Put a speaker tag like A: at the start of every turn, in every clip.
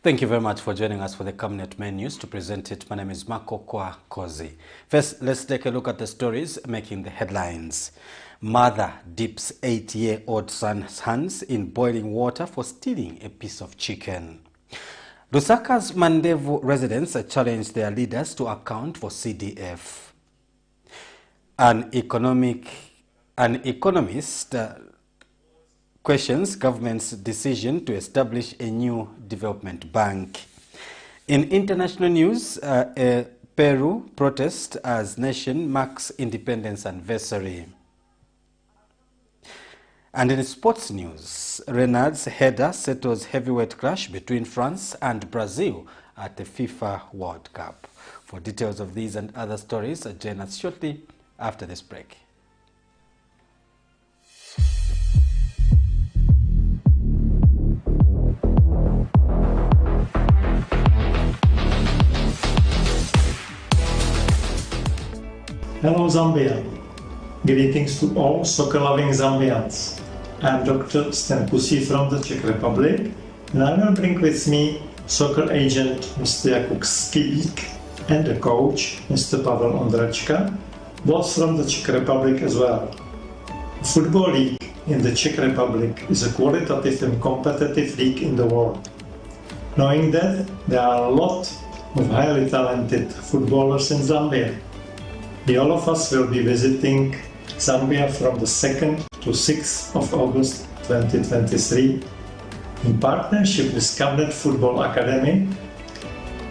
A: Thank you very much for joining us for the Camnet main news. To present it, my name is Marco Kozi. First, let's take a look at the stories making the headlines. Mother dips 8-year-old son's hands in boiling water for stealing a piece of chicken. LUSAKA'S MANDEVU residents challenged their leaders to account for CDF. An economist questions government's decision to establish a new development bank. In international news, Peru protest as nation marks independence anniversary. And in sports news, RENARD's header settles heavyweight clash between France and Brazil at the FIFA World Cup. For details of these and other stories, join us shortly after this break.
B: Hello Zambia. Greetings to all soccer-loving Zambians. I am Dr. STEADFAST from the Czech Republic, and I will bring with me soccer agent Mr. Jakub Skibik and the coach Mr. Pavel Ondračka, both from the Czech Republic as well. Football league in the Czech Republic is a qualitative and competitive league in the world. Knowing that, there are a lot of highly talented footballers in Zambia. All of us will be visiting Zambia from the 2nd to 6th of August 2023 in partnership with Camnet Football Academy.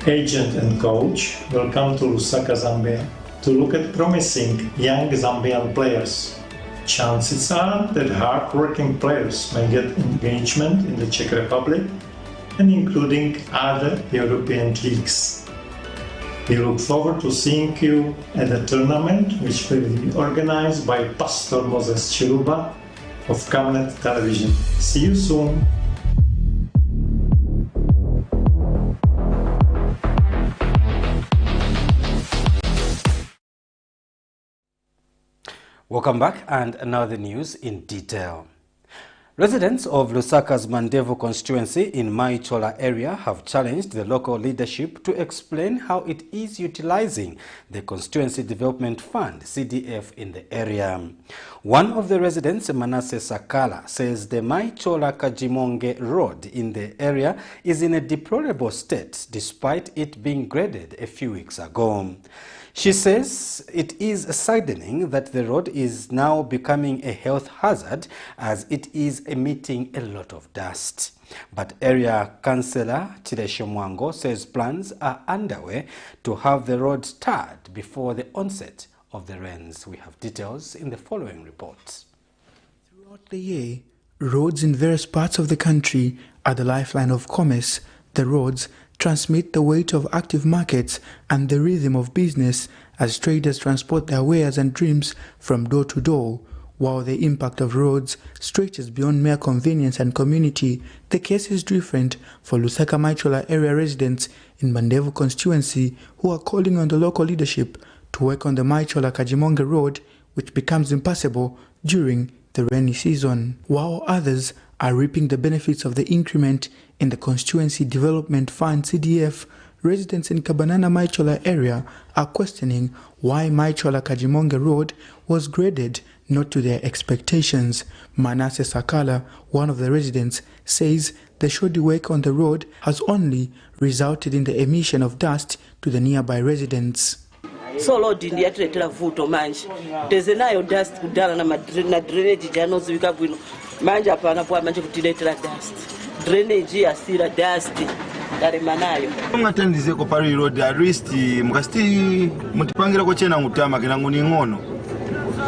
B: Agent and coach will come to Lusaka, Zambia to look at promising young Zambian players. Chances are that hard-working players may get engagement in the Czech Republic and including other European leagues. We look forward to seeing you at the tournament, which will be organized by Pastor Moses Chiluba of Camnet Television. See you soon!
A: Welcome back, and now the news in detail. Residents of LUSAKA'S MANDEVU constituency in Maichola area have challenged the local leadership to explain how it is utilizing the Constituency Development Fund (CDF) in the area. One of the residents, Manasseh Sakala, says the Maichola-Kajimonge road in the area is in a deplorable state despite it being graded a few weeks ago. She says it is saddening that the road is now becoming a health hazard as it is emitting a lot of dust. But area councillor Chileshe Mwango says plans are underway to have the road tarred before the onset of the rains. We have details in the following report.
C: Throughout the year, roads in various parts of the country are the lifeline of commerce. The roads transmit the weight of active markets and the rhythm of business as traders transport their wares and dreams from door to door. While the impact of roads stretches beyond mere convenience and community, the case is different for Lusaka Maichola area residents in MANDEVU constituency who are calling on the local leadership to work on the Maichola-Kajimonge road, which becomes impassable during the rainy season, while others are reaping the benefits of the increment in the Constituency Development Fund (CDF). Residents in Kabanana Maichola area are questioning why Maichola-Kajimonge road was graded not to their expectations. Manasseh Sakala, one of the residents, says the shoddy work on the road has only resulted in the emission of dust to the nearby residents.
D: So Lord India tuletera vuto manji tezenayo dust kudala na drainage janozibika bwino manje apana kwa manje kutiletera dust drainage yasira dust tarimanayo
E: ngatendize ko pari road at least mukasti mutipangira ko chena ngutama kinangu ni ngono.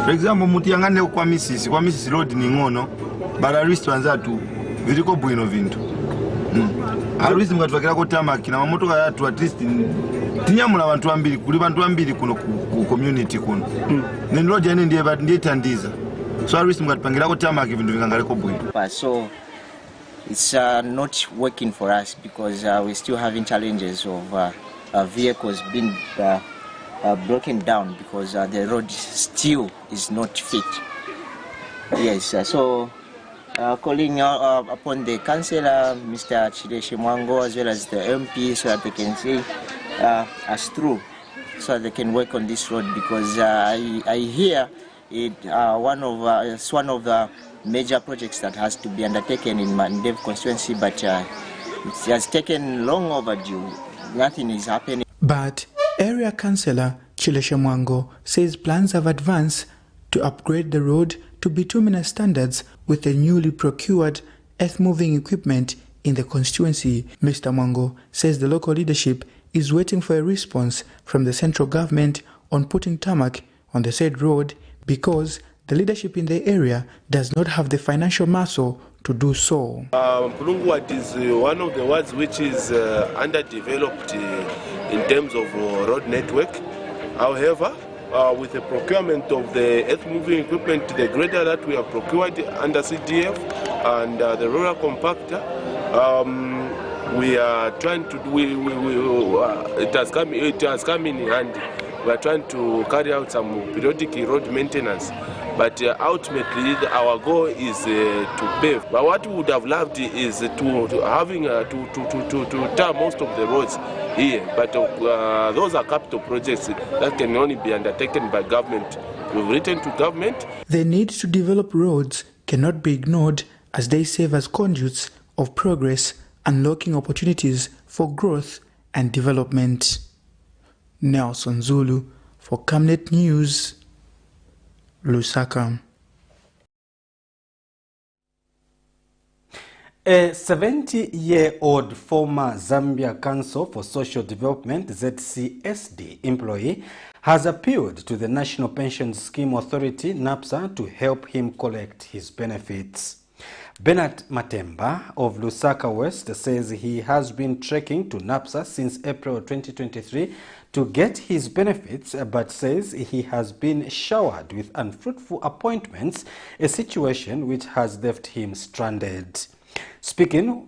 E: For example mutiyangane kwa Mrs road ni ngono but at least wanzatu viliko bwino vintu at least mukatwakira ko tamaki na mamotoka yatu at least tinyamula abantu ambiri kuli bantu ambiri kuno ku community kuno nendo jani ndiye tandiza so at least mukatpangira ko tamaki vintu vikangale ko bwino.
F: So it's not working for us because we're still having challenges of vehicles being broken down because the road still is not fit. Yes, so calling upon the councillor, Mr. Chileshi Mwango, as well as the MP, so that they can see us through, so that they can work on this road, because I hear it's one of the major projects that has to be undertaken in MANDEVU constituency, but it has taken long overdue. Nothing is happening.
C: But area councillor Chileshi Mwango says plans have advanced to upgrade the road to bituminous standards with the newly procured earth-moving equipment in the constituency. Mr. Mwango says the local leadership is waiting for a response from the central government on putting tarmac on the said road because the leadership in the area does not have the financial muscle to do so.
G: Mpulungu is one of the wards which is underdeveloped in terms of road network. However, with the procurement of the earth-moving equipment, the grader that we have procured under CDF and the rural compactor, we are trying to do. It has come in handy. We are trying to carry out some periodic road maintenance, but ultimately our goal is to pave. But what we would have loved is to tar most of the roads here. But those are capital projects that can only be undertaken by government. We've written to government.
C: The need to develop roads cannot be ignored as they serve as conduits of progress, unlocking opportunities for growth and development. Nelson Zulu for Camnet News, Lusaka.
A: A 70-year-old former Zambia Council for Social Development ZCSD employee has appealed to the National Pension Scheme Authority NAPSA to help him collect his benefits. Bernard Matemba of Lusaka West says he has been trekking to NAPSA since April 2023 to get his benefits, but says he has been showered with unfruitful appointments, a situation which has left him stranded. Speaking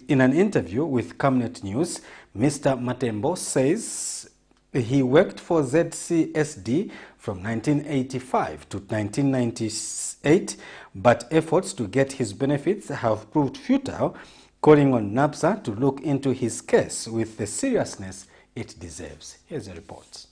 A: in an interview with Camnet News, Mr. Matembo says he worked for ZCSD from 1985 to 1998, but efforts to get his benefits have proved futile, calling on NAPSA to look into his case with the seriousness it deserves. Here's a report.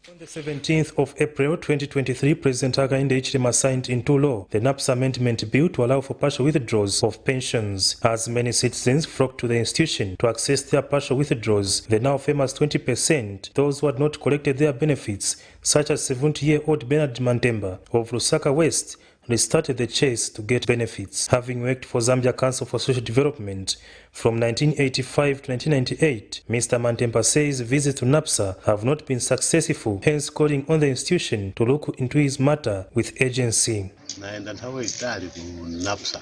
H: On the 17th of April 2023, President Hakainde Hichilema signed into law the NAPSA amendment bill to allow for partial withdrawals of pensions. As many citizens flocked to the institution to access their partial withdrawals, the now famous 20%, those who had not collected their benefits, such as 70-year-old Bernard Matemba of Lusaka West, restarted the chase to get benefits. Having worked for Zambia Council for Social Development from 1985 to 1998, Mr. Matemba says visits to NAPSA have not been successful, hence calling on the institution to look into his matter with urgency.
I: Naenda nthawi itali ku NAPSA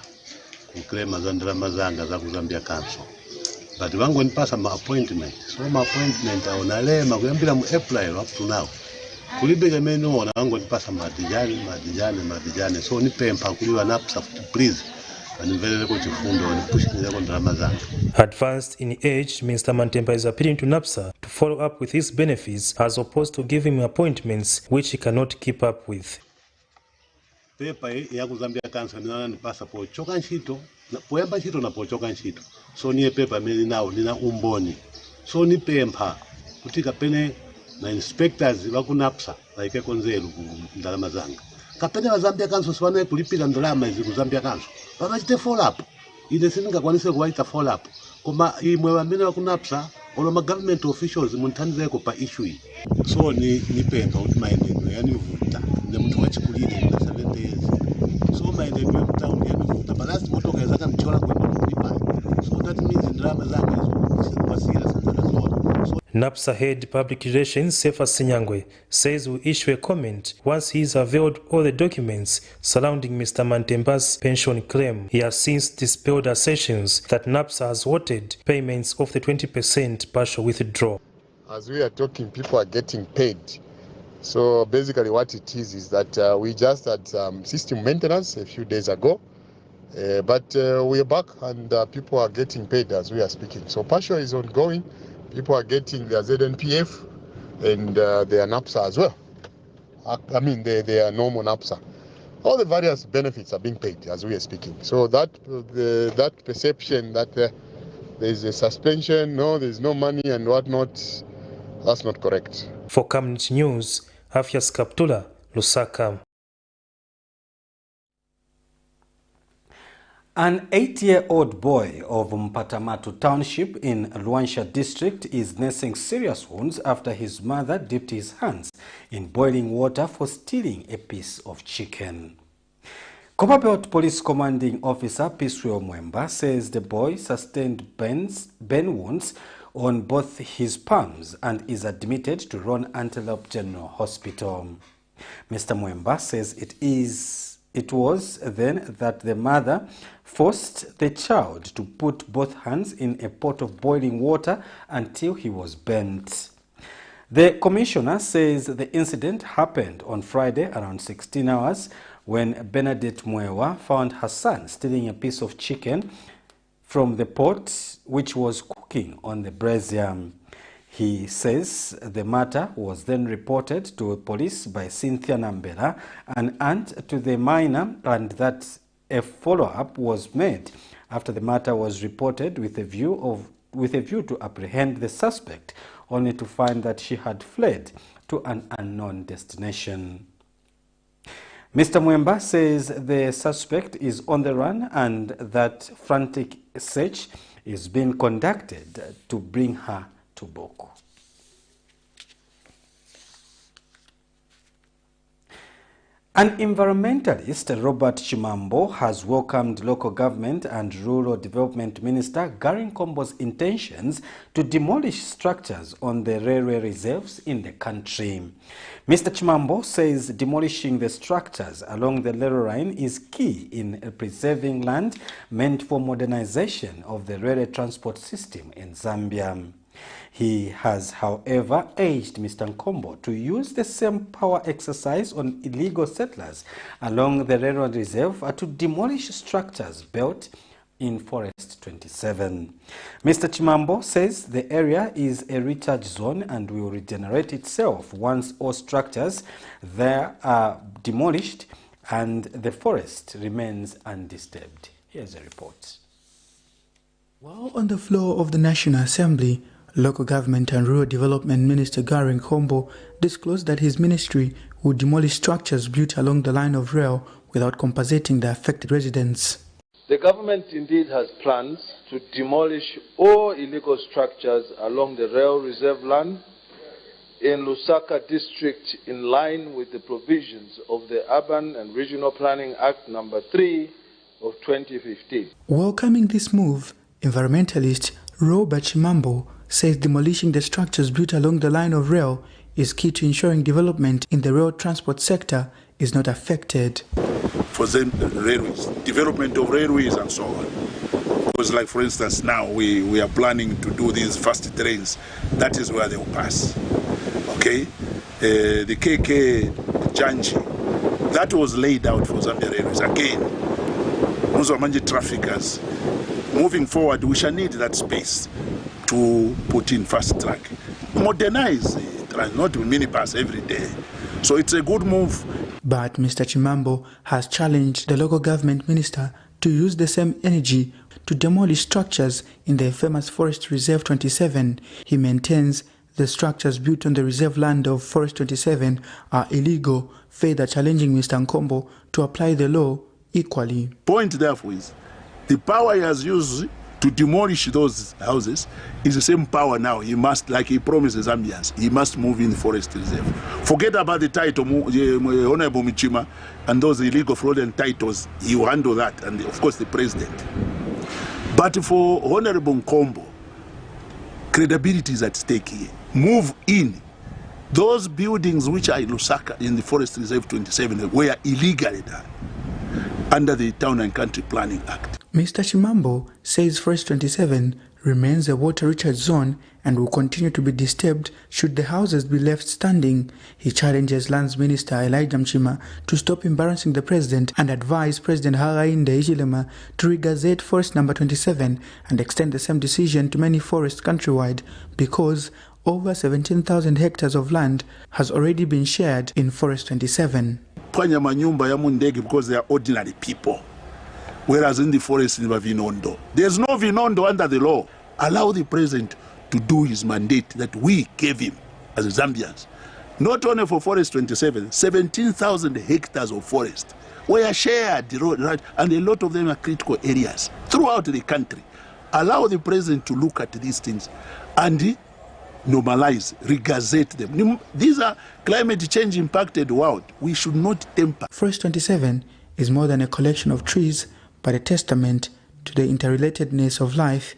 I: kuklema za ndalama zanga za ku Zambia Council, but vangonipasa ma appointment, so ma appointment aonalema kuyambira mu April up to now. Kulibe gemeni ona vangonipasa madijane, so nipempha kuliwa NAPSA please.
H: Advanced in age, Mr. Matemba is appealing to NAPSA to follow up with his benefits as opposed to giving him appointments which he cannot keep up with.
I: Pepa ya ku Zambia Council nina pasa po choka nchito, poyamba nchito na po choka nchito. So niye pepa meli nao nina umboni. So ni pempha kutika pene na inspectors wa ku NAPSA like konzelu ku ndalama zanga. Kapene wa Zambia Council swane kulipira ndalama izi ku Zambia Council. Vavachite follow up. Ine sindingakwanise kuwaita follow up. Koma imwe vamene wa ku NAPSA olo ma government officials munthandizeko pa issue. So ni pempha kuti maendedwe yanivuta. Ne mtu wachikulire na 70 years. So maendedwe mtown yanivuta. But last motoka yazaka mchola kwa kulipa. So that means ndalama zanga zikuwasira sasa zote.
H: NAPSA head Public Relations Sefa Sinyangwe says will issue a comment once he has availed all the documents surrounding Mr. Matemba's pension claim. He has since dispelled assertions that NAPSA has halted payments of the 20% partial withdrawal.
J: As we are talking, people are getting paid. So basically what it is that we just had system maintenance a few days ago, but we are back and people are getting paid as we are speaking. So partial is ongoing. People are getting their ZNPF and their NAPSA as well. I mean, their normal NAPSA. all the various benefits are being paid as we are speaking. So that that perception that there's a suspension, no, there's no money and whatnot, that's not correct.
H: For Camnet News, Afias Kaptula, Lusaka.
A: An 8-year-old boy of Mpatamatu Township in Luansha district is nursing serious wounds after his mother dipped his hands in boiling water for stealing a piece of chicken. Copperbelt Police Commanding Officer Piswell Mwemba says the boy sustained burn wounds on both his palms and is admitted to Ron Antelope General Hospital. Mr. Mwemba says it was then that the mother forced the child to put both hands in a pot of boiling water until he was burnt. The commissioner says the incident happened on Friday around 16 hours when Bernadette Mwewa found her son stealing a piece of chicken from the pot which was cooking on the brazier. He says the matter was then reported to police by Cynthia Nambela, an aunt to the minor, and that a follow-up was made after the matter was reported with a view to apprehend the suspect, only to find that she had fled to an unknown destination. Mr. Mwemba says the suspect is on the run and that frantic search is being conducted to bring her to book. An environmentalist, Robert Chimambo, has welcomed local government and rural development minister Gary Nkombo's intentions to demolish structures on the railway reserves in the country. Mr. Chimambo says demolishing the structures along the railway line is key in preserving land meant for modernization of the railway transport system in Zambia. He has, however, urged Mr. Nkombo to use the same power exercised on illegal settlers along the railroad reserve to demolish structures built in Forest 27. Mr. Chimambo says the area is a recharge zone and will regenerate itself once all structures there are demolished and the forest remains undisturbed. Here's a report.
C: While on the floor of the National Assembly, Local Government and Rural Development Minister Gary Nkombo disclosed that his ministry would demolish structures built along the line of rail without compensating the affected residents.
K: The government indeed has plans to demolish all illegal structures along the rail reserve land in Lusaka district in line with the provisions of the Urban and Regional Planning Act No. 3 of 2015.
C: Welcoming this move, environmentalist Robert Chimambo says demolishing the structures built along the line of rail is key to ensuring development in the rail transport sector is not affected.
L: For them, railways, development of railways and so on. Because like for instance now we are planning to do these fast trains, that is where they will pass. Okay? The KK Janji, that was laid out for Zambia Railways. Again, Muzamanji traffickers, moving forward we shall need that space to put in fast track, modernize it, not minibus every day. So it's a good move.
C: But Mr. Chimambo has challenged the local government minister to use the same energy to demolish structures in the famous Forest Reserve 27. He maintains the structures built on the reserve land of Forest 27 are illegal, further challenging Mr. Nkombo to apply the law equally.
L: Point therefore is, the power he has used to demolish those houses is the same power now. He must, like he promised the Zambians, he must move in the Forest Reserve. Forget about the title, Honorable Michima, and those illegal fraudulent titles. He will handle that, and of course the president. But for Honorable Nkombo, credibility is at stake here. Move in. Those buildings which are in Lusaka in the Forest Reserve 27 were illegally done under the Town and Country Planning Act.
C: Mr. Chimambo says Forest 27 remains a water recharge zone and will continue to be disturbed should the houses be left standing. He challenges Lands Minister Elijah Mchima to stop embarrassing the president and advise President Hakainde Hichilema to regazette Forest number 27 and extend the same decision to many forests countrywide because over 17,000 hectares of land has already been shared in Forest 27.
L: Pwanya manyumba ya mundege because they are ordinary people. Whereas in the forest in Vinondo, there's no Vinondo under the law. Allow the president to do his mandate that we gave him as Zambians. Not only for Forest 27, 17,000 hectares of forest were shared, and a lot of them are critical areas throughout the country. Allow the president to look at these things and normalize, regazette them. These are climate change impacted world. We should not temper.
C: Forest 27 is more than a collection of trees, but a testament to the interrelatedness of life.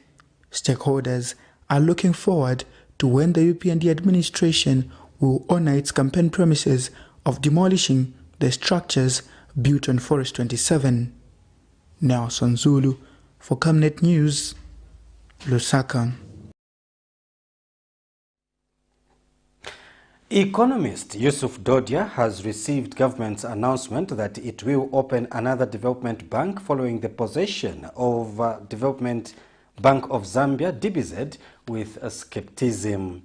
C: Stakeholders are looking forward to when the UPND administration will honor its campaign promises of demolishing the structures built on Forest 27. Nelson Zulu for Camnet News, Lusaka.
A: Economist Yusuf Dodia has received government's announcement that it will open another development bank following the possession of Development Bank of Zambia, DBZ, with skepticism.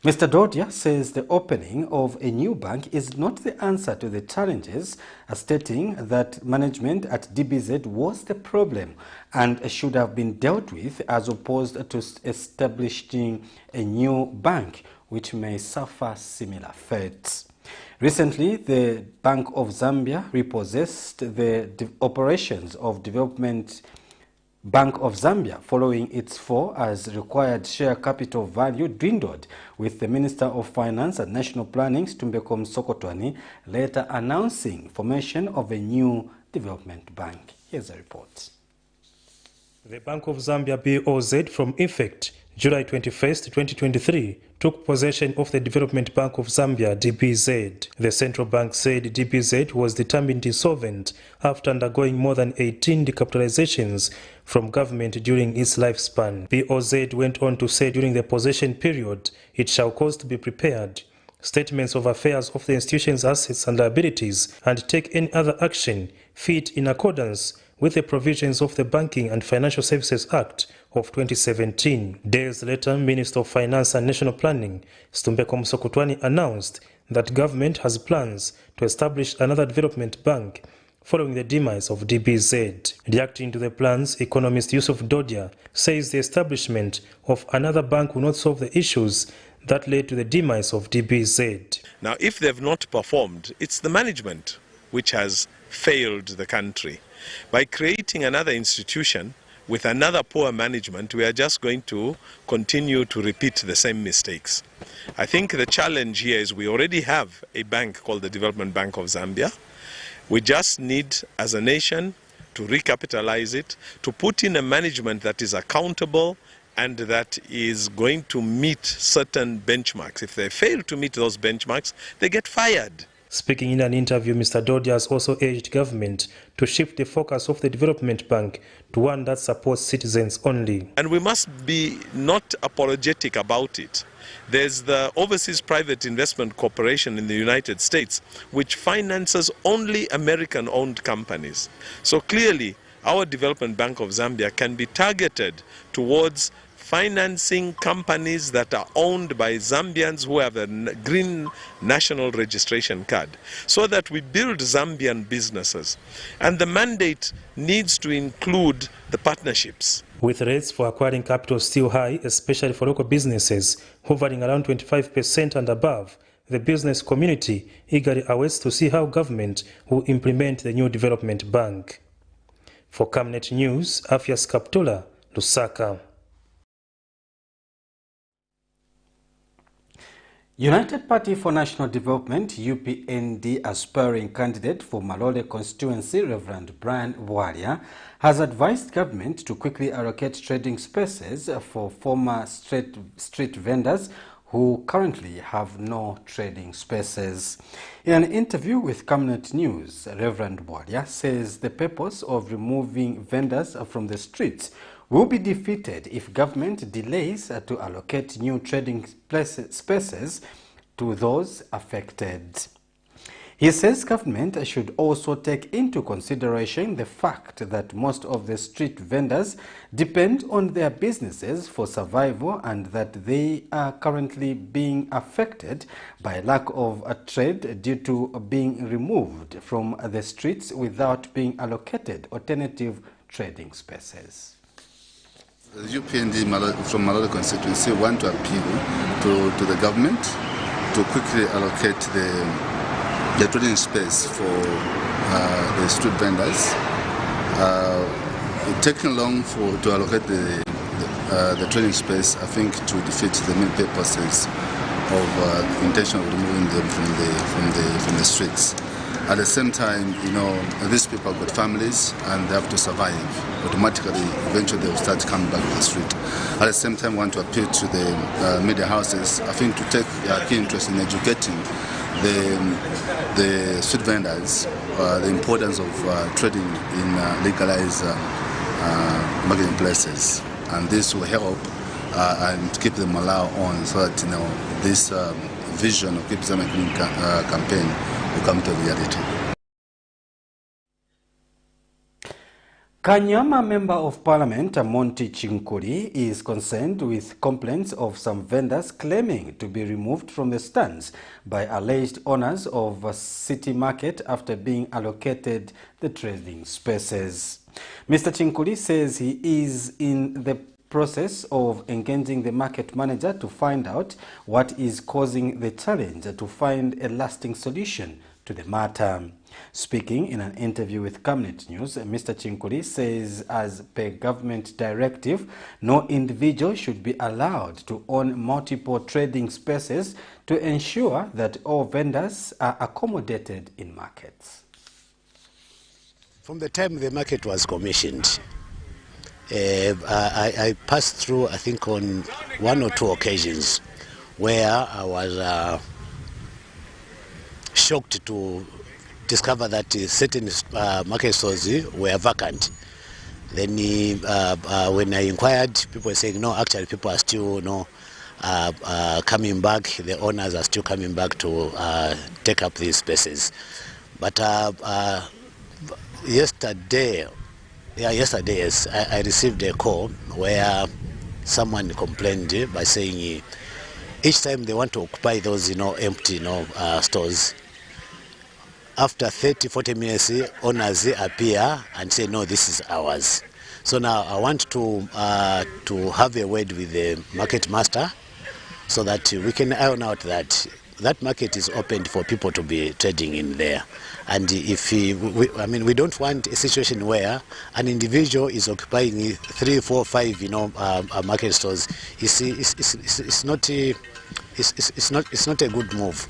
A: Mr. Dodia says the opening of a new bank is not the answer to the challenges, stating that management at DBZ was the problem and should have been dealt with as opposed to establishing a new bank, which may suffer similar fates. Recently, the Bank of Zambia repossessed the operations of Development Bank of Zambia following its fall as required share capital value dwindled, with the Minister of Finance and National Planning, Stumbeko Msokotwane, later announcing formation of a new development bank. Here's a report.
H: The Bank of Zambia BOZ, from effect July 21st, 2023, took possession of the Development Bank of Zambia, DBZ. The central bank said DBZ was determined insolvent after undergoing more than 18 decapitalizations from government during its lifespan. BOZ went on to say during the possession period, it shall cause to be prepared statements of affairs of the institution's assets and liabilities and take any other action fit in accordance with the provisions of the Banking and Financial Services Act of 2017. Days later, Minister of Finance and National Planning, Stumbeko Msokotwane, announced that government has plans to establish another development bank following the demise of DBZ. Reacting to the plans, economist Yusuf Dodia says the establishment of another bank will not solve the issues that led to the demise of DBZ.
M: Now, if they've not performed, it's the management which has failed the country. By creating another institution with another poor management, we are just going to continue to repeat the same mistakes. I think the challenge here is we already have a bank called the Development Bank of Zambia. We just need, as a nation, to recapitalize it, to put in a management that is accountable and that is going to meet certain benchmarks. If they fail to meet those benchmarks, they get fired.
H: Speaking in an interview, Mr. Dodia has also urged government to shift the focus of the development bank to one that supports citizens only.
M: And we must be not apologetic about it. There's the Overseas Private Investment Corporation in the United States, which finances only American-owned companies. So clearly, our Development Bank of Zambia can be targeted towards financing companies that are owned by Zambians who have a green national registration card, so that we build Zambian businesses. And the mandate needs to include the partnerships.
H: With rates for acquiring capital still high, especially for local businesses, hovering around 25% and above, the business community eagerly awaits to see how government will implement the new development bank. For Camnet News, Afias Kaptula, Lusaka.
A: United Party for National Development, UPND, aspiring candidate for Malole constituency, Reverend Brian Bwalia, has advised government to quickly allocate trading spaces for former street vendors who currently have no trading spaces. In an interview with Camnet News, Reverend Bwalia says the purpose of removing vendors from the streets will be defeated if government delays to allocate new trading spaces to those affected. He says government should also take into consideration the fact that most of the street vendors depend on their businesses for survival and that they are currently being affected by lack of trade due to being removed from the streets without being allocated alternative trading spaces.
N: The UPND from Malolo constituency want to appeal to the government to quickly allocate the trading space for the street vendors. It's taking long to allocate the trading space, I think, to defeat the main purposes of the intention of removing them from the streets. At the same time, you know, these people have got families and they have to survive. Automatically, eventually they will start coming back to the street. At the same time, I want to appeal to the media houses, I think, to take a key interest in educating the street vendors the importance of trading in legalized marketing places, and this will help and keep them allowed on, so that, you know, this vision of Keep Zambia campaign will come to reality.
A: Kanyama Member of Parliament Monty Chinkuri is concerned with complaints of some vendors claiming to be removed from the stands by alleged owners of a city market after being allocated the trading spaces. Mr. Chinkuri says he is in the process of engaging the market manager to find out what is causing the challenge to find a lasting solution to the matter. Speaking in an interview with Camnet News, Mr. Chinkuri says as per government directive, no individual should be allowed to own multiple trading spaces to ensure that all vendors are accommodated in markets.
O: From the time the market was commissioned, I passed through, I think, on 1 or 2 occasions where I was shocked to discover that certain market stores were vacant. Then when I inquired, people were saying, no, actually people are still, you know, coming back, the owners are still coming back to take up these spaces. But yesterday, yes, I received a call where someone complained by saying each time they want to occupy those, you know, empty, you know, stores, after 30-40 minutes, owners appear and say, no, this is ours. So now I want to have a word with the market master so that we can iron out that market is opened for people to be trading in there. And if we don't want a situation where an individual is occupying 3, 4, 5, you know, market stores. You see, it's not a good move.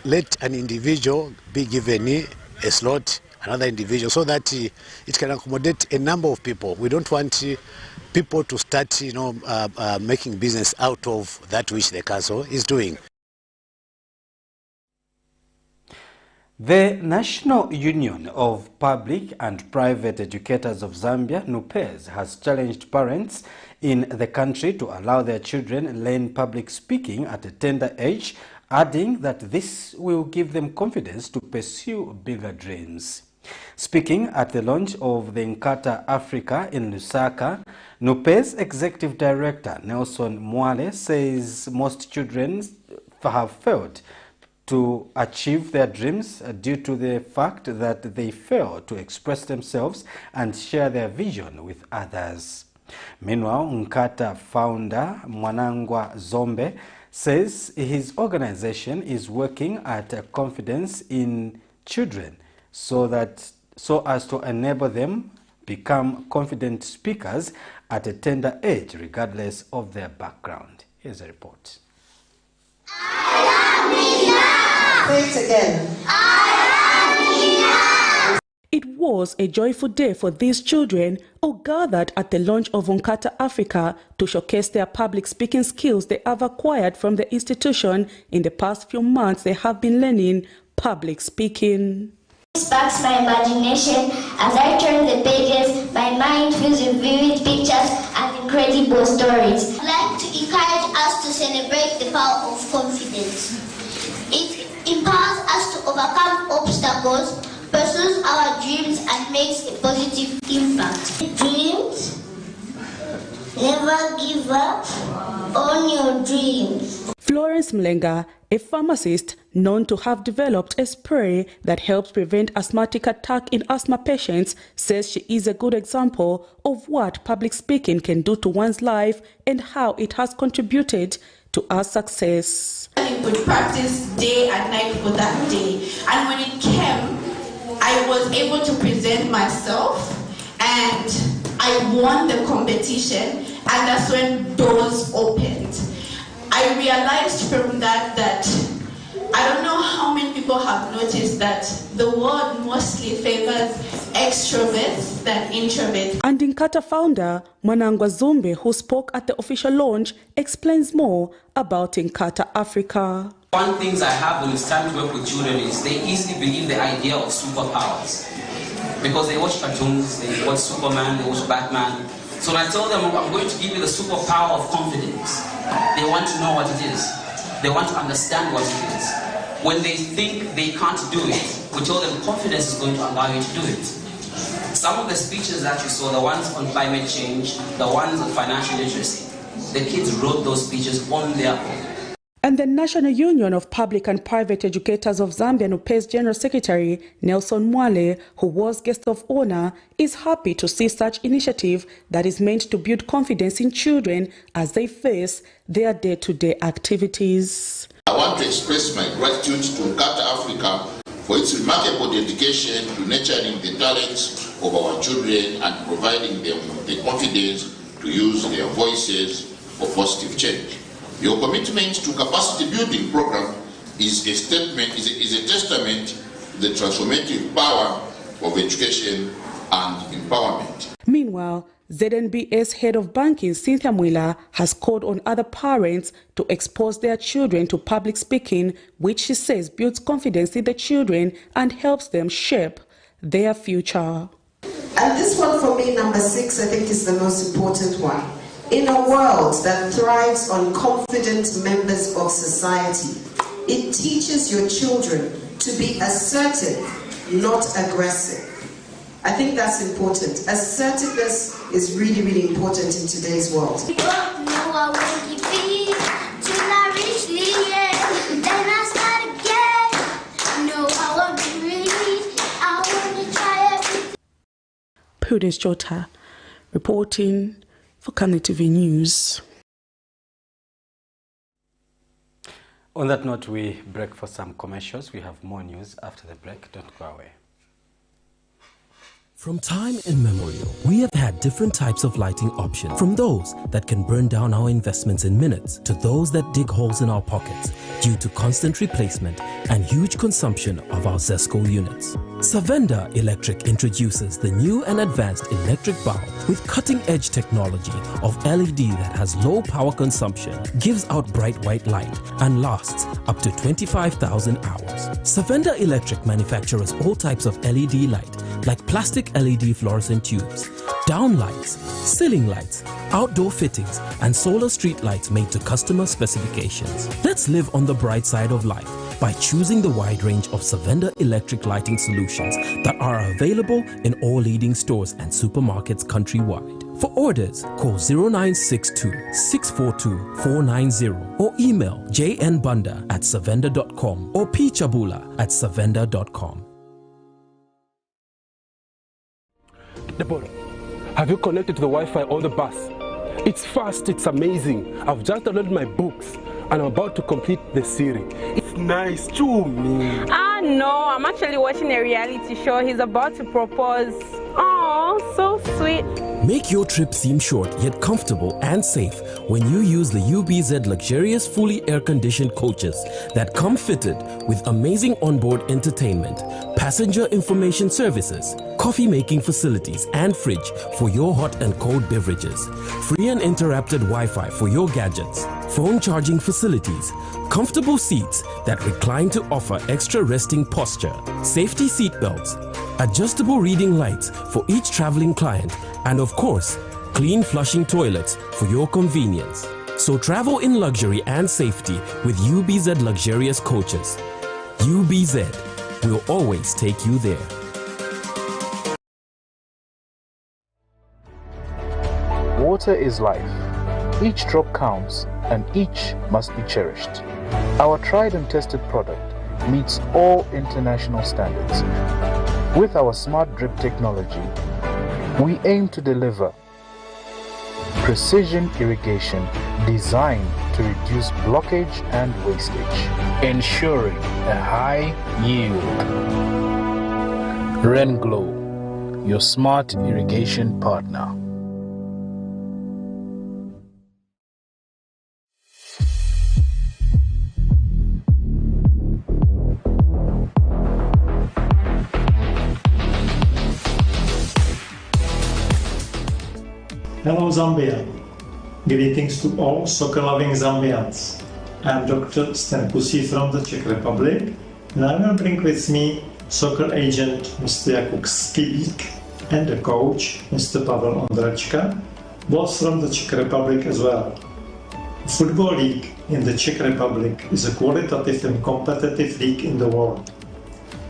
O: Let an individual be given a slot, another individual, so that it can accommodate a number of people. We don't want people to start, you know, making business out of that which the council is doing.
A: The National Union of Public and Private Educators of Zambia, NUPEZ, has challenged parents in the country to allow their children learn public speaking at a tender age, adding that this will give them confidence to pursue bigger dreams. Speaking at the launch of the Nkata Africa in Lusaka, NUPEZ Executive Director Nelson Mwale says most children have failed to achieve their dreams due to the fact that they fail to express themselves and share their vision with others. Meanwhile, Nkata founder Mwanangwa Zombe says his organization is working at confidence in children so as to enable them become confident speakers at a tender age regardless of their background. Here's a report.
P: Say it again.
Q: It was a joyful day for these children who gathered at the launch of Nkata Africa to showcase their public speaking skills they have acquired from the institution. In the past few months, they have been learning public speaking.
R: It sparks my imagination. As I turn the pages, my mind fills with vivid pictures and incredible stories. I'd like to encourage us to celebrate the power of confidence. It's empowers us to overcome obstacles, pursues our dreams, and makes a positive impact. Dreams, never give up on your dreams.
Q: Florence Mlenga, a pharmacist known to have developed a spray that helps prevent asthmatic attack in asthma patients, says she is a good example of what public speaking can do to one's life and how it has contributed to our success.
S: You could practice day and night for that day, and when it came, I was able to present myself and I won the competition, and that's when doors opened. I realized from that I don't know how many people have noticed that the world mostly favors extroverts than introverts.
Q: And Inkatha founder Mwanangwa Zumbe, who spoke at the official launch, explains more about Inkatha Africa.
T: One thing I have when it's time to work with children is they easily believe the idea of superpowers. Because they watch cartoons, they watch Superman, they watch Batman. So when I tell them I'm going to give you the superpower of confidence, they want to know what it is. They want to understand what it is. When they think they can't do it, we tell them confidence is going to allow you to do it. Some of the speeches that you saw, the ones on climate change, the ones on financial literacy, the kids wrote those speeches on their own.
Q: And the National Union of Public and Private Educators of Zambia, NUPE's General Secretary Nelson Mwale, who was guest of honor, is happy to see such initiative that is meant to build confidence in children as they face their day-to-day activities.
U: I want to express my gratitude to Inkatha Africa for its remarkable dedication to nurturing the talents of our children and providing them the confidence to use their voices for positive change. Your commitment to capacity building program is a testament to the transformative power of education and empowerment.
Q: Meanwhile, ZNB's head of banking, Cynthia Mwila, has called on other parents to expose their children to public speaking, which she says builds confidence in the children and helps them shape their future.
V: And this one for me, number 6, I think is the most important one. In a world that thrives on confident members of society, it teaches your children to be assertive, not aggressive. I think that's important. Assertiveness is really, really important in today's world.
Q: Prudence Jota reporting for Camnet TV News.
A: On that note, we break for some commercials. We have more news after the break. Don't go away.
W: From time immemorial, we have had different types of lighting options, from those that can burn down our investments in minutes to those that dig holes in our pockets due to constant replacement and huge consumption of our ZESCO units. Savenda Electric introduces the new and advanced electric bulb with cutting-edge technology of LED that has low power consumption, gives out bright white light, and lasts up to 25,000 hours. Savenda Electric manufactures all types of LED light, like plastic LED fluorescent tubes, down lights, ceiling lights, outdoor fittings, and solar street lights made to customer specifications. Let's live on the bright side of life by choosing the wide range of Savenda electric lighting solutions that are available in all leading stores and supermarkets countrywide. For orders, call 0962 642 490 or email jnbunda@savenda.com or pchabula@savenda.com.
X: Deborah, have you connected to the Wi-Fi on the bus? It's fast, it's amazing. I've just downloaded my books and I'm about to complete the series. It's nice, too.
Y: No, I'm actually watching a reality show. He's about to propose. Oh, so sweet.
W: Make your trip seem short yet comfortable and safe when you use the UBZ luxurious fully air-conditioned coaches that come fitted with amazing onboard entertainment, passenger information services, coffee-making facilities and fridge for your hot and cold beverages, free and interrupted Wi-Fi for your gadgets, phone charging facilities, comfortable seats that recline to offer extra resting posture, safety seat belts, adjustable reading lights for each traveling client, and of course, clean flushing toilets for your convenience. So travel in luxury and safety with UBZ luxurious coaches. UBZ will always take you there.
B: Water is life. Each drop counts and each must be cherished. Our tried and tested product meets all international standards. With our smart drip technology, we aim to deliver precision irrigation designed to reduce blockage and wastage, ensuring a high yield. RenGlow, your smart irrigation partner.
D: Hello Zambia. Greetings to all soccer-loving Zambians. I am Dr. Stenkusi from the Czech Republic, and I will bring with me soccer agent Mr. Jakub Skibik and the coach Mr. Pavel Ondrečka, both from the Czech Republic as well. Football League in the Czech Republic is a qualitative and competitive league in the world.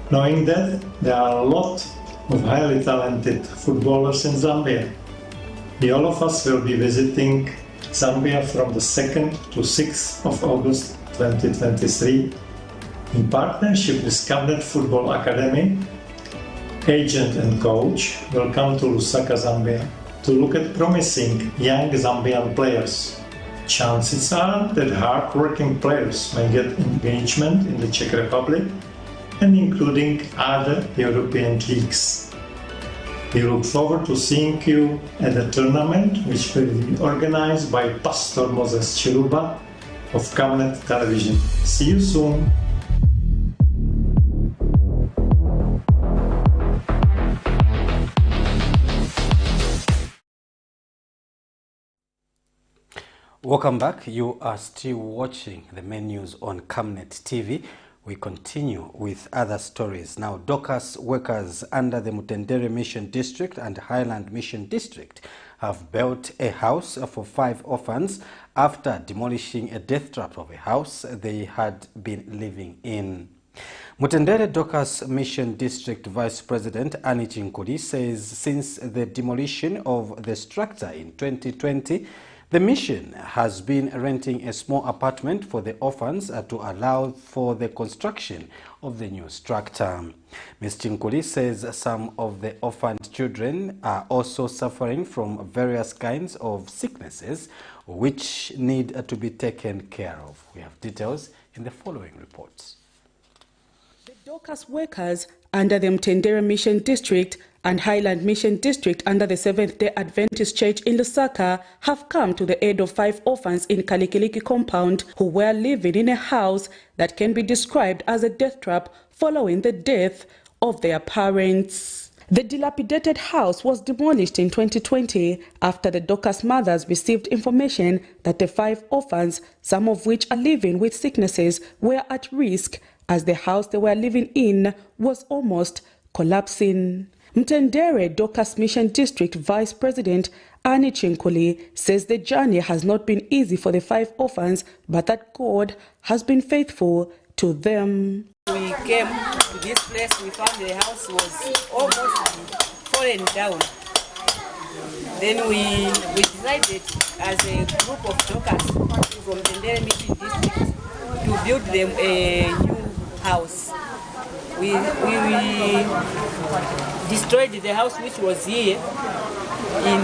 D: Knowing that, there are a lot of highly talented footballers in Zambia. All of us will be visiting Zambia from the 2nd to 6th of August 2023 in partnership with Camnet Football Academy. Agent and coach will come to Lusaka, Zambia to look at promising young Zambian players. Chances are that hard-working players may get engagement in the Czech Republic and including other European leagues. We look forward to seeing you at the tournament, which will be organized by Pastor Moses Chiluba of Camnet Television. See you soon!
A: Welcome back. You are still watching the main news on Camnet TV. We continue with other stories. Now, Dorcas workers under the Mutendere Mission District and Highland Mission District have built a house for 5 orphans after demolishing a death trap of a house they had been living in. Mutendere Dorcas Mission District Vice President Annie Chinkuli says since the demolition of the structure in 2020, the mission has been renting a small apartment for the orphans to allow for the construction of the new structure. Ms. Chinkuli says some of the orphaned children are also suffering from various kinds of sicknesses which need to be taken care of. We have details in the following reports.
Q: The Dorcas workers under the Mutendere Mission District and Highland Mission District under the Seventh-day Adventist Church in Lusaka have come to the aid of 5 orphans in Kalikiliki compound who were living in a house that can be described as a death trap following the death of their parents. The dilapidated house was demolished in 2020 after the Dorcas mothers received information that the 5 orphans, some of which are living with sicknesses, were at risk as the house they were living in was almost collapsing. Mutendere Dorcas Mission District Vice President Annie Chinkuli says the journey has not been easy for the 5 orphans, but that God has been faithful to them.
E: We came to this place, we found the house was almost fallen down. Then we decided as a group of Dorcas from Mutendere Mission District to build them a new house. We destroyed the house which was here in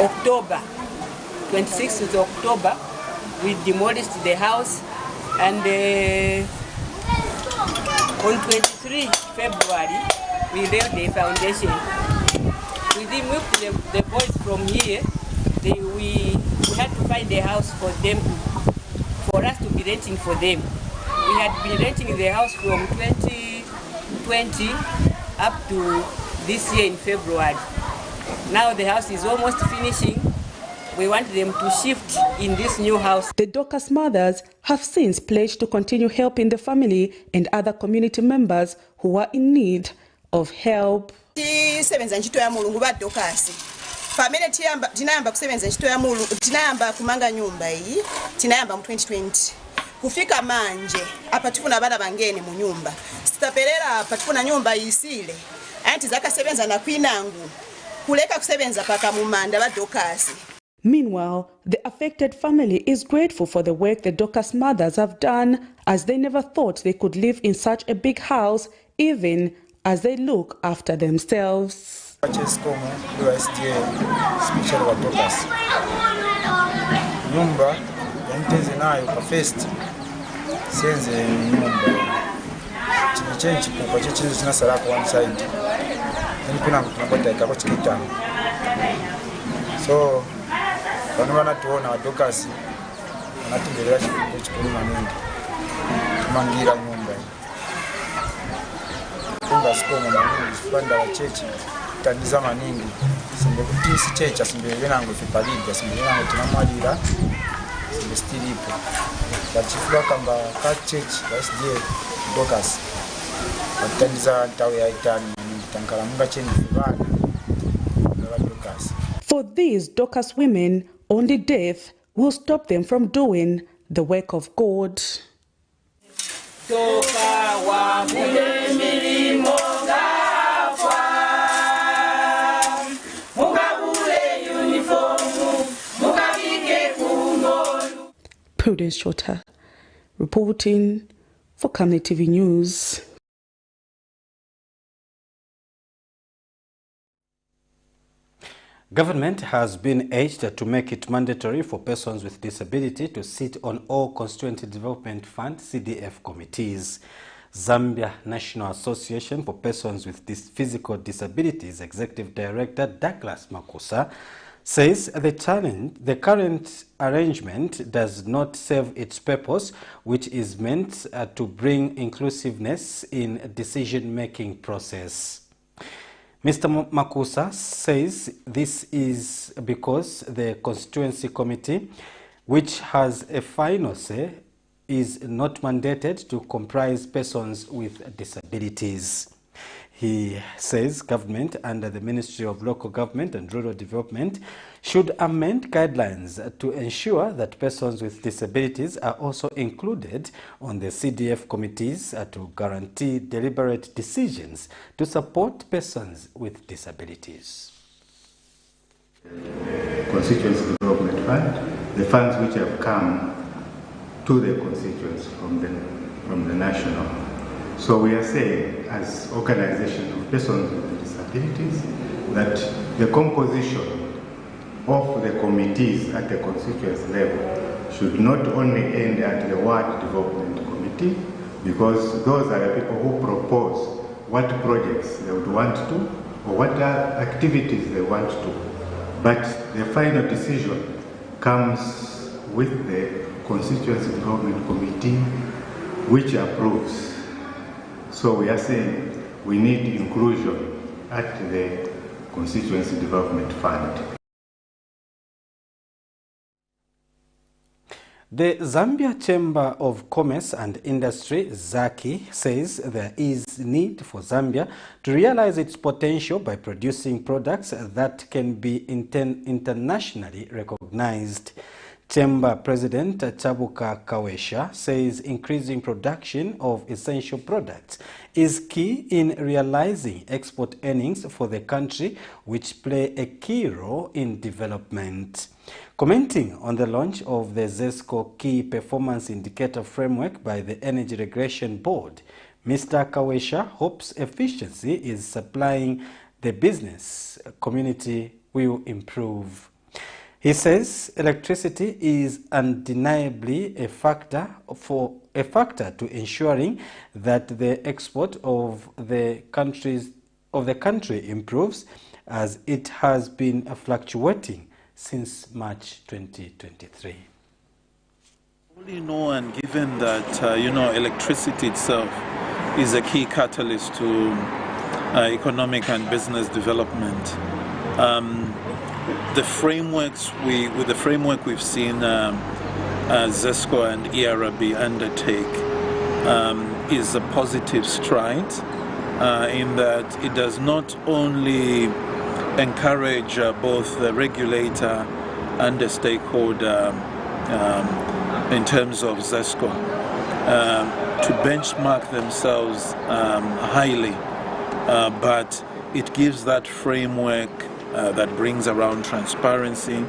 E: October, 26th of October. We demolished the house, and on 23 February we laid the foundation. We removed the boys from here. We had to find a house for them, for us to be renting for them. We had been renting the house from 2020 up to this year in February. Now the house is almost finishing. We want them to shift in this new house.
Q: The Dorcas mothers have since pledged to continue helping the family and other community members who are in need of help.
F: Pamene tinayamba kusebenza ntchito ya mulungu, tinayamba kumanga nyumba iyi, tinayamba mu 2020. kufika manje apa tifuna bana bangene mu nyumba sitapelera apa tifuna nyumba isile anti zakasebenza na kwinangu kuleka kusebenza paka mu manda ba dokasi.
Q: Meanwhile, the affected family is grateful for the work the Dorcas mothers have done, as they never thought they could live in such a big house, even as they look after themselves.
G: Nyumba yaniteze nayo kwa first senze nyumba chichenchi kwa chichizo sinasala kwa one side then kuna tunapata ikako chikitano so bano banatuona wadokasi wanatumbelera chikuru maningi tumangira nyumba tunga sikoma maningi kupanda wa chechi taniza maningi simbe kutisi checha simbe benango fipalibya simbe benango tunamwalira simbe stilipo bachifula kamba ka chechi basije dokas bataniza tawe ya itani tankala munga cheni vibana dokas.
Q: For these Dorcas women, only death will stop them from doing the work of God. Prudence Shota, reporting for Camnet TV News.
A: Government has been urged to make it mandatory for persons with disability to sit on all Constituency Development Fund CDF committees. Zambia National Association for Persons with Physical Disabilities Executive Director Douglas Makusa says the current arrangement does not serve its purpose, which is meant to bring inclusiveness in decision-making process. Mr. Makusa says this is because the Constituency Committee, which has a final say, is not mandated to comprise persons with disabilities. He says government under the Ministry of Local Government and Rural Development should amend guidelines to ensure that persons with disabilities are also included on the CDF committees to guarantee deliberate decisions to support persons with disabilities.
I: Constituency Development Fund, the funds which have come to the constituents from the national. So we are saying, as organizations of persons with disabilities, that the composition of the committees at the constituency level should not only end at the Ward Development Committee, because those are the people who propose what projects they would want to or what activities they want to. But the final decision comes with the Constituency Development Committee, which approves. So we are saying we need inclusion at the Constituency Development Fund.
A: The Zambia Chamber of Commerce and Industry, ZACI, says there is need for Zambia to realize its potential by producing products that can be internationally recognized. Chamber President Chabuka Kawesha says increasing production of essential products is key in realizing export earnings for the country, which play a key role in development. Commenting on the launch of the ZESCO Key Performance Indicator Framework by the Energy Regulation Board, Mr. Kawesha hopes efficiency is supplying the business community will improve. He says electricity is undeniably a factor to ensuring that the export of the country improves, as it has been fluctuating since March 2023.
J: You know, and given that electricity itself is a key catalyst to economic and business development. The frameworks with the framework we've seen ZESCO and ERB undertake is a positive stride in that it does not only encourage both the regulator and the stakeholder in terms of ZESCO, to benchmark themselves highly, but it gives that framework that brings around transparency,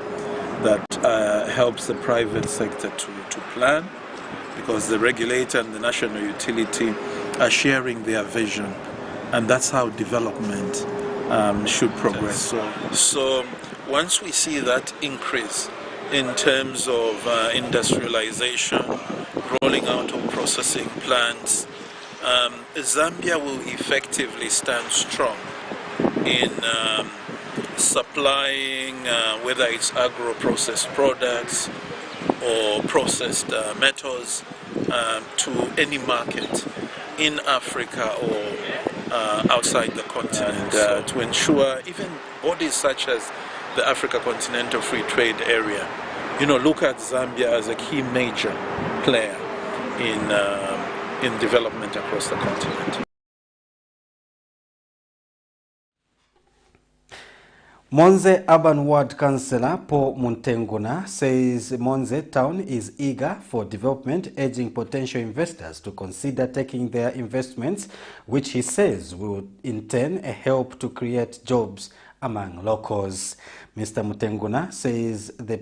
J: that helps the private sector to plan, because the regulator and the national utility are sharing their vision, and that's how development should progress. So once we see that increase in terms of industrialization, rolling out of processing plants, Zambia will effectively stand strong in supplying, whether it's agro-processed products or processed metals, to any market in Africa or outside the continent, to ensure even bodies such as the Africa Continental Free Trade Area, look at Zambia as a key major player in development across the continent.
A: Monze Urban Ward Councillor Paul Muntenguna says Monze Town is eager for development, urging potential investors to consider taking their investments, which he says will in turn help to create jobs among locals. Mr. Mutenguna says the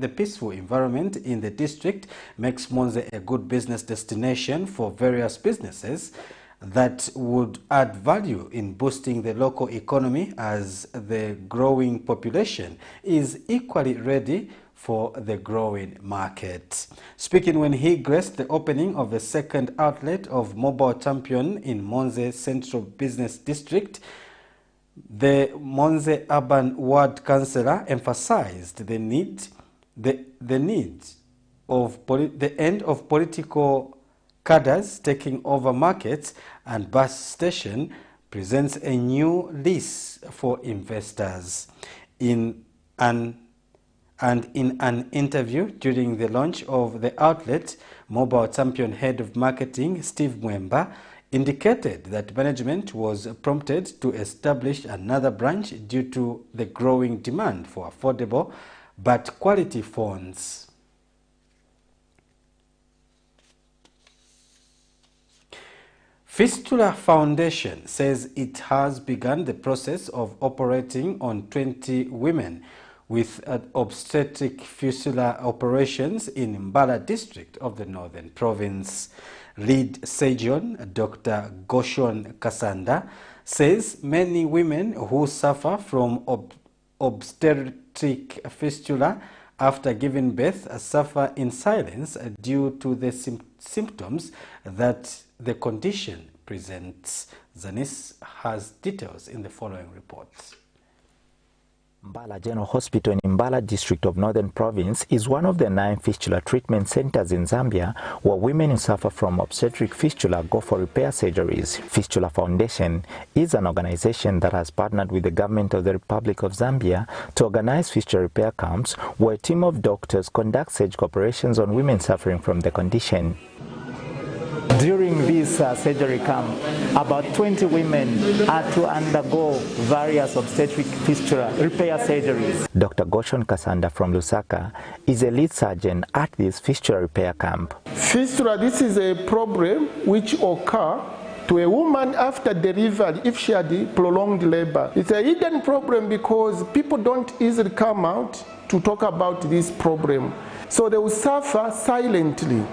A: peaceful environment in the district makes Monze a good business destination for various businesses that would add value in boosting the local economy, as the growing population is equally ready for the growing market. Speaking when he graced the opening of the second outlet of Mobile Champion in Monze Central Business District, the Monze Urban Ward Councillor emphasized the end of political cadres taking over markets and bus station presents a new lease for investors. In an interview during the launch of the outlet, Mobile Champion Head of Marketing Steve Mwemba indicated that management was prompted to establish another branch due to the growing demand for affordable but quality phones. Fistula Foundation says it has begun the process of operating on 20 women with obstetric fistula operations in Mbala district of the Northern Province. Lead surgeon Dr. Goshon Kasanda says many women who suffer from obstetric fistula after giving birth suffer in silence due to the symptoms that the condition presents. Zanis has details in the following reports.
C: Mbala General Hospital in Mbala district of Northern Province is one of the 9 fistula treatment centers in Zambia where women who suffer from obstetric fistula go for repair surgeries. Fistula Foundation is an organization that has partnered with the government of the Republic of Zambia to organize fistula repair camps where a team of doctors conduct surgical operations on women suffering from the condition. During this surgery camp, about 20 women are to undergo various obstetric fistula repair surgeries. Dr. Goshon Kasanda from Lusaka is a lead surgeon at this fistula repair camp.
H: Fistula, this is a problem which occurs to a woman after delivery if she had prolonged labor. It's a hidden problem because people don't easily come out to talk about this problem. So they will suffer silently.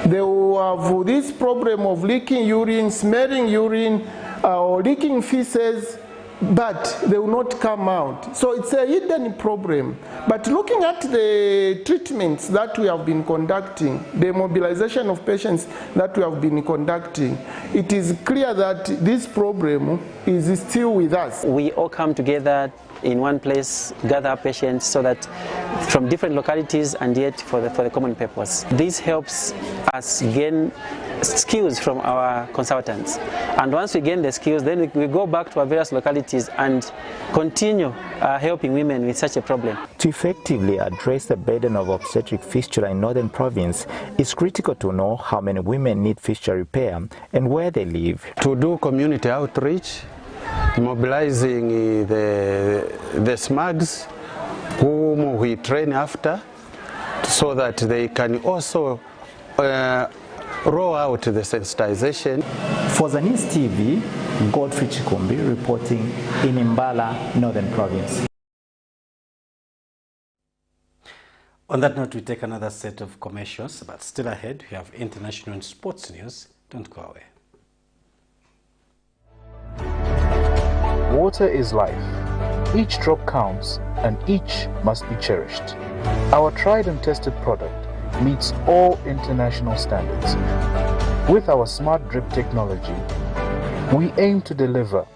H: They will have this problem of leaking urine, smelling urine, or leaking feces, but they will not come out. So it's a hidden problem. But looking at the treatments that we have been conducting, the mobilization of patients that we have been conducting, it is clear that this problem is still with us.
K: We all come together in one place, gather patients so that from different localities and yet for the common purpose. This helps us gain skills from our consultants. And once we gain the skills, then we go back to our various localities and continue helping women with such a problem.
C: To effectively address the burden of obstetric fistula in Northern Province, it's critical to know how many women need fistula repair and where they live.
L: To do community outreach, mobilizing the SMAGs whom we train after, so that they can also roll out the sensitization.
C: For the News TV, Godfrey Chikumbi reporting in Mbala, Northern Province.
A: On that note, we take another set of commercials, but still ahead, we have international and sports news. Don't go away.
B: Water is life. Each drop counts, and each must be cherished. Our tried and tested product meets all international standards. With our smart drip technology, we aim to deliver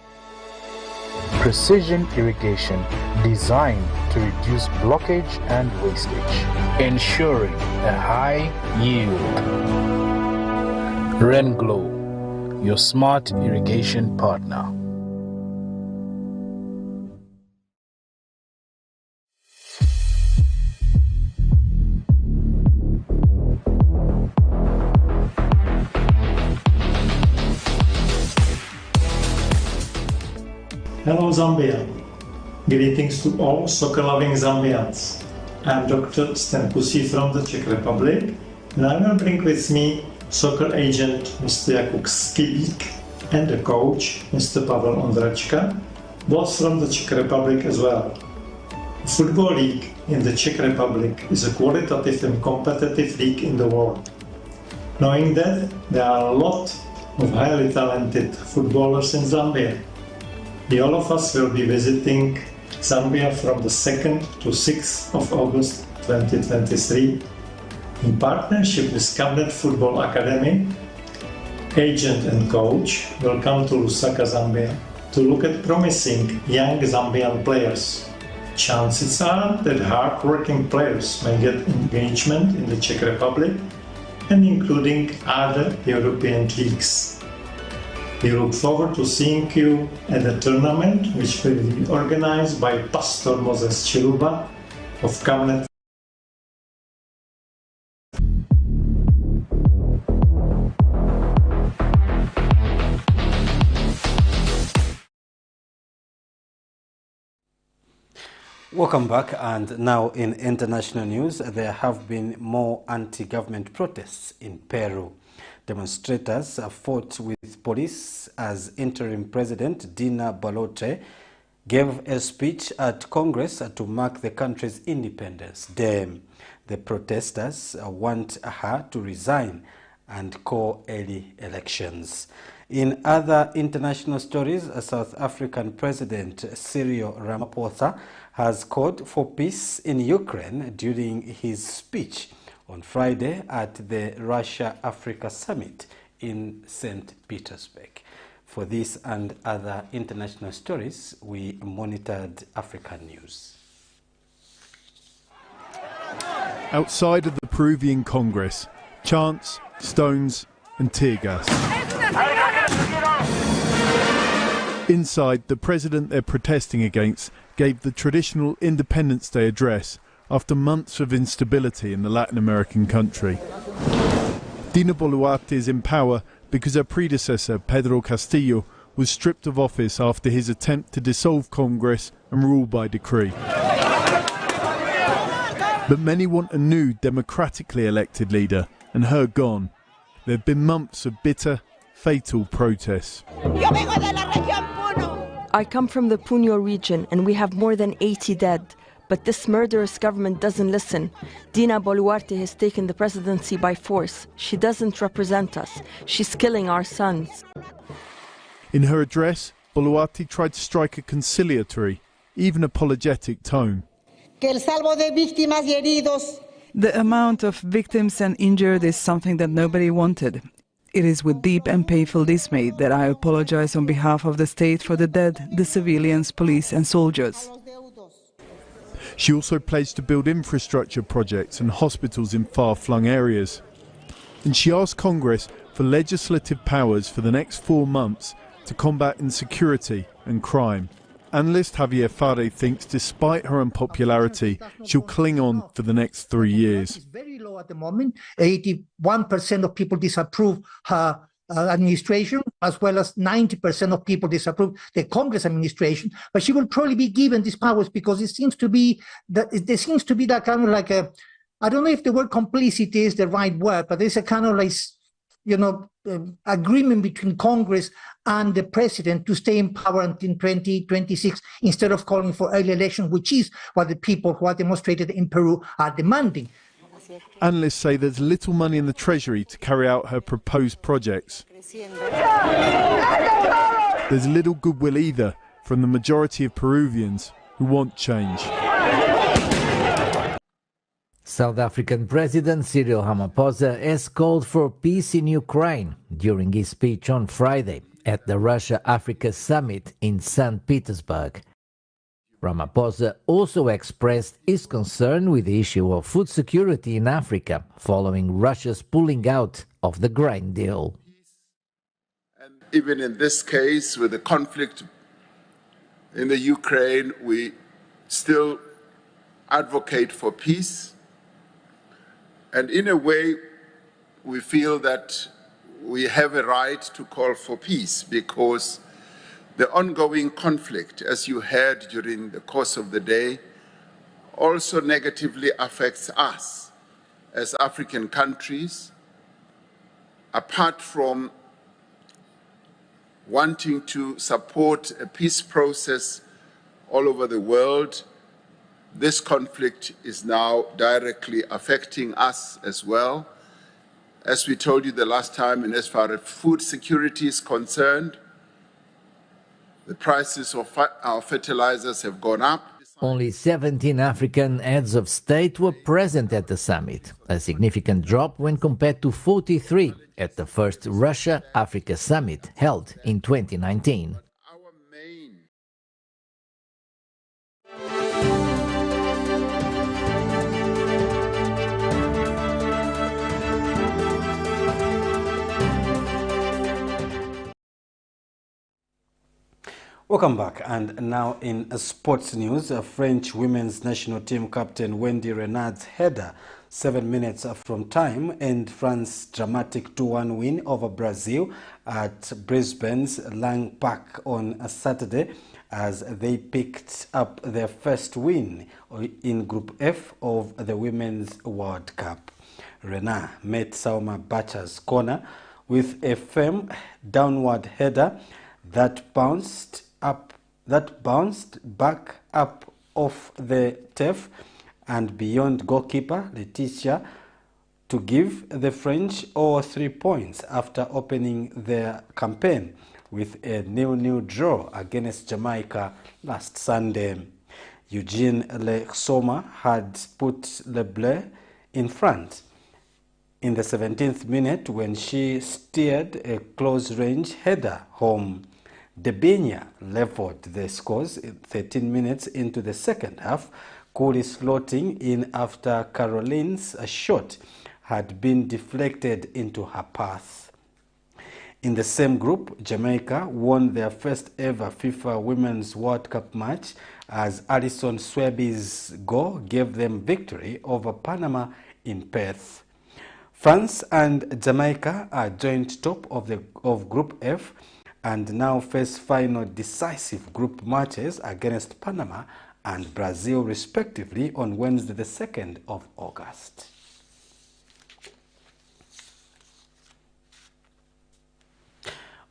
B: precision irrigation designed to reduce blockage and wastage, ensuring a high yield. RenGlow, your smart irrigation partner.
D: Hello Zambia. Greetings to all soccer-loving Zambians. I'm Dr. Stenkusi from the Czech Republic, and I will bring with me soccer agent Mr. Jakub Skibik and the coach Mr. Pavel Ondračka, both from the Czech Republic as well. The Football League in the Czech Republic is a qualitative and competitive league in the world. Knowing that, there are a lot of highly talented footballers in Zambia. All of us will be visiting Zambia from the 2nd to 6th of August 2023 in partnership with Camnet Football Academy. Agent and coach will come to Lusaka, Zambia to look at promising young Zambian players. Chances are that hard-working players may get engagement in the Czech Republic and including other European leagues. We look forward to seeing you at the tournament, which will be organized by Pastor Moses Chiluba of Camnet.
A: Welcome back, and now in international news, there have been more anti-government protests in Peru. Demonstrators fought with police as interim president Dina Boluarte gave a speech at Congress to mark the country's Independence Day. The protesters want her to resign and call early elections. In other international stories, South African President Cyril Ramaphosa has called for peace in Ukraine during his speech on Friday at the Russia-Africa Summit in St. Petersburg. For this and other international stories, we monitored African news.
M: Outside of the Peruvian Congress, chants, stones and tear gas. Inside, the president they're protesting against gave the traditional Independence Day address after months of instability in the Latin American country. Dina Boluarte is in power because her predecessor, Pedro Castillo, was stripped of office after his attempt to dissolve Congress and rule by decree. But many want a new democratically elected leader, and her gone. There have been months of bitter, fatal protests.
N: I come from the Puno region, and we have more than 80 dead. But this murderous government doesn't listen. Dina Boluarte has taken the presidency by force. She doesn't represent us. She's killing our sons.
M: In her address, Boluarte tried to strike a conciliatory, even apologetic tone.
O: The amount of victims and injured is something that nobody wanted. It is with deep and painful dismay that I apologize on behalf of the state for the dead, the civilians, police and soldiers.
M: She also pledged to build infrastructure projects and hospitals in far-flung areas. And she asked Congress for legislative powers for the next 4 months to combat insecurity and crime. Analyst Javier Fare thinks despite her unpopularity, she'll cling on for the next 3 years.
P: It's very low at the moment. 81% of people disapprove her administration, as well as 90% of people disapprove the Congress administration. But she will probably be given these powers because it seems to be that there seems to be that kind of like a I don't know if the word complicity is the right word, but there's a kind of like, agreement between Congress and the president to stay in power until 2026 instead of calling for early elections, which is what the people who are demonstrated in Peru are demanding.
M: Analysts say there's little money in the Treasury to carry out her proposed projects. There's little goodwill either from the majority of Peruvians who want change.
R: South African President Cyril Ramaphosa has called for peace in Ukraine during his speech on Friday at the Russia-Africa Summit in St. Petersburg. Ramaphosa also expressed his concern with the issue of food security in Africa following Russia's pulling out of the grain deal.
S: And even in this case, with the conflict in the Ukraine, we still advocate for peace. And in a way, we feel that we have a right to call for peace because the ongoing conflict, as you heard during the course of the day, also negatively affects us as African countries. Apart from wanting to support a peace process all over the world, this conflict is now directly affecting us as well. As we told you the last time, and as far as food security is concerned, the prices of our fertilizers have gone up.
R: Only 17 African heads of state were present at the summit, a significant drop when compared to 43 at the first Russia-Africa Summit held in 2019.
A: Welcome back, and now in sports news, French women's national team captain Wendy Renard's header 7 minutes from time and France's dramatic 2-1 win over Brazil at Brisbane's Lang Park on a Saturday as they picked up their first win in Group F of the Women's World Cup. Renard met Sauma Bacha's corner with a firm downward header that bounced back up off the turf and beyond goalkeeper Letitia to give the French all 3 points after opening their campaign with a 0-0 draw against Jamaica last Sunday. Eugene Le Sommer had put Le Bleu in front in the 17th minute when she steered a close-range header home. Debenya leveled the scores 13 minutes into the second half, coolly slotting in after Caroline's shot had been deflected into her path. In the same group, Jamaica won their first ever FIFA Women's World Cup match as Alison Swaby's goal gave them victory over Panama in Perth. France and Jamaica are joint top of Group F and now face final decisive group matches against Panama and Brazil respectively on Wednesday the 2nd of August.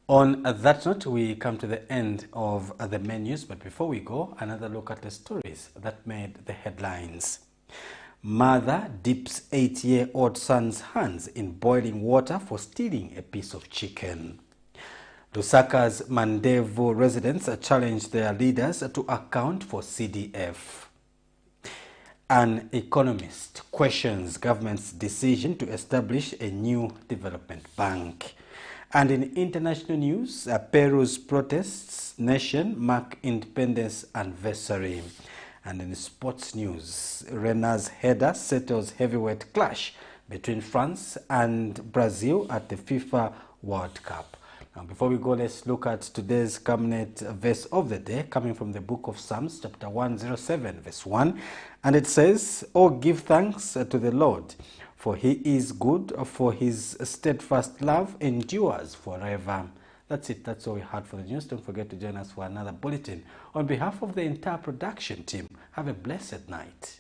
A: On that note, we come to the end of the menus, but before we go, another look at the stories that made the headlines. Mother dips 8-year-old son's hands in boiling water for stealing a piece of chicken. LUSAKA'S MANDEVU residents challenged their leaders to account for CDF. An economist questions government's decision to establish a new development bank. And in international news, Peru's protests nation mark independence anniversary. And in sports news, RENARD's header settles heavyweight clash between France and Brazil at the FIFA World Cup. Now, before we go, let's look at today's Camnet verse of the day, coming from the book of Psalms, chapter 107, verse 1. And it says, "Oh, give thanks to the Lord, for he is good, for his steadfast love endures forever." That's it. That's all we had for the news. Don't forget to join us for another bulletin. On behalf of the entire production team, have a blessed night.